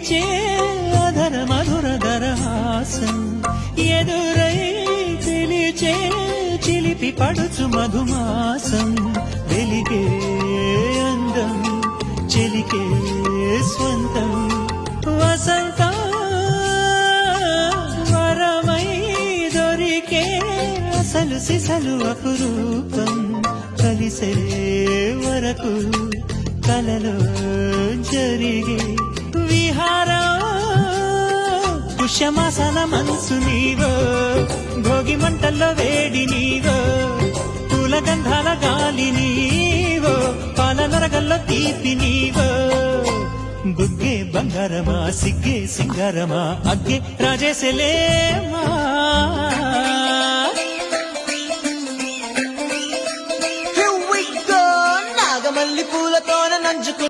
వీచే అధర మధుర దరహాసం ఎదురై పిలిచే చిలిపి పడుచు మధుమాసం వెలిగే అందం చెలికే స్వంతం వసంతం వరమై దొరికే అసలు సిసలు అపురూపం కలిసే వరకు కలలో జరిగే విహారం పుష్యమాసాల మనసు నీవో భోగి మంటల్లో వేడి నీవో పూల గంధాల గాలి నీవో పాల నరగల్లో తీపి నీవో బుగ్గే బంగారమా సిగ్గే సింగారమా అగ్గే రాజేసలేమా నాగమల్లి పూలతోన నంచుకు